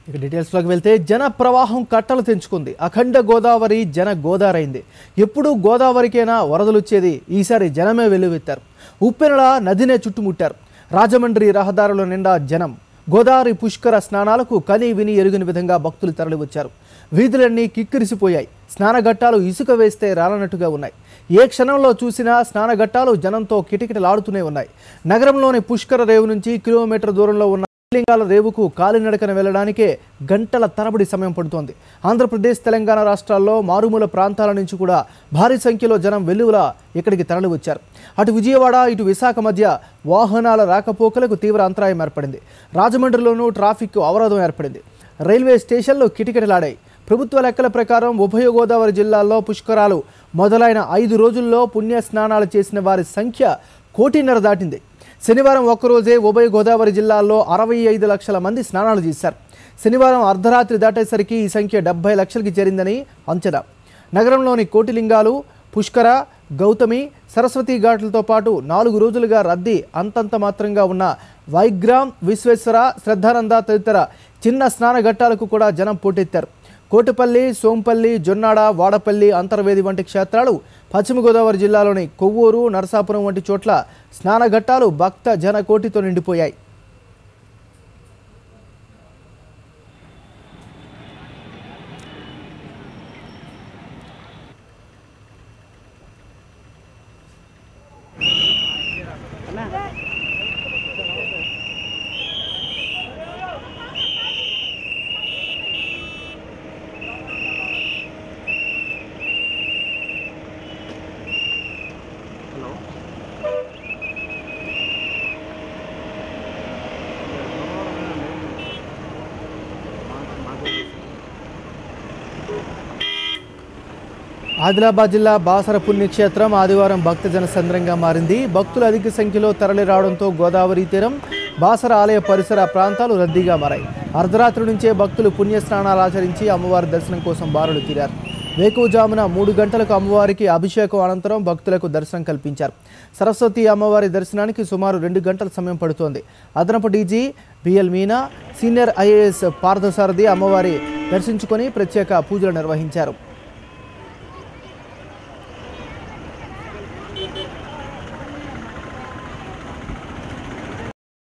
ఇక డీటెయిల్స్లోకి వెళ్తే జన ప్రవాహం కట్టలు తెంచుకుంది. అఖండ గోదావరి జన గోదారైంది. ఎప్పుడు గోదావరికైనా వరదలు వచ్చేది, ఈసారి జనమే వెల్లువెత్తారు. ఉప్పెనల నదినే చుట్టుముట్టారు. రాజమండ్రి రహదారుల నిండా జనం. గోదావరి పుష్కర స్నానాలకు కని విని ఎరుగని విధంగా భక్తులు తరలివచ్చారు. వీధులన్నీ కిక్కిరిసిపోయాయి. స్నానఘట్టాలు ఇసుక వేస్తే రాలనట్టుగా ఉన్నాయి. ఏ క్షణంలో చూసినా స్నానఘట్టాలు జనంతో కిటకిటలాడుతూనే ఉన్నాయి. నగరంలోని పుష్కర రేవు నుంచి కిలోమీటర్ దూరంలో ఉన్న లింగాల రేవుకు కాలినడకన వెళ్లడానికే గంటల తరబడి సమయం పడుతోంది. ఆంధ్రప్రదేశ్, తెలంగాణ రాష్ట్రాల్లో మారుమూల ప్రాంతాల నుంచి కూడా భారీ సంఖ్యలో జనం వెల్లువలా ఇక్కడికి తరలివచ్చారు. అటు విజయవాడ, ఇటు విశాఖ మధ్య వాహనాల రాకపోకలకు తీవ్ర అంతరాయం ఏర్పడింది. రాజమండ్రిలోనూ ట్రాఫిక్ అవరోధం ఏర్పడింది. రైల్వే స్టేషన్లు కిటకిటలాడాయి. ప్రభుత్వ లెక్కల ప్రకారం ఉభయ గోదావరి జిల్లాల్లో పుష్కరాలు మొదలైన 5 రోజుల్లో పుణ్య స్నానాలు చేసిన వారి సంఖ్య 1.5 కోటి దాటింది. శనివారం ఒక్కరోజే ఉభయ గోదావరి జిల్లాల్లో 65 లక్షల మంది స్నానాలు చేశారు. శనివారం అర్ధరాత్రి దాటేసరికి ఈ సంఖ్య 70 లక్షలకి చేరిందని అంచనా. నగరంలోని కోటిలింగాలు, పుష్కర, గౌతమి, సరస్వతి ఘాట్లతో పాటు 4 రోజులుగా రద్దీ అంతంత మాత్రంగా ఉన్న వైగ్రామ్, విశ్వేశ్వర, శ్రద్ధానంద తదితర చిన్న స్నాన ఘట్టాలకు కూడా జనం పోటెత్తారు. కోటిపల్లి, సోంపల్లి, జొన్నాడ, వాడపల్లి, అంతర్వేది వంటి క్షేత్రాలు, పశ్చిమ గోదావరి జిల్లాలోని కొవ్వూరు, నరసాపురం వంటి చోట్ల స్నానఘట్టాలు భక్త జనకోటితో నిండిపోయాయి. ఆదిలాబాద్ జిల్లా బాసర పుణ్యక్షేత్రం ఆదివారం భక్తజన సంద్రంగా మారింది. భక్తులు అధిక సంఖ్యలో తరలి రావడంతో గోదావరి తీరం, బాసర ఆలయ పరిసర ప్రాంతాలు రద్దీగా మారాయి. అర్ధరాత్రి నుంచే భక్తులు పుణ్యస్నానాలు ఆచరించి అమ్మవారి దర్శనం కోసం బారులు తీరారు. వేకువజామున 3 గంటలకు అమ్మవారికి అభిషేకం అనంతరం భక్తులకు దర్శనం కల్పించారు. సరస్వతి అమ్మవారి దర్శనానికి సుమారు 2 గంటల సమయం పడుతోంది. అదనపు DG BL Meena, senior IAS Parthasarathi అమ్మవారి దర్శించుకొని ప్రత్యేక పూజలు నిర్వహించారు.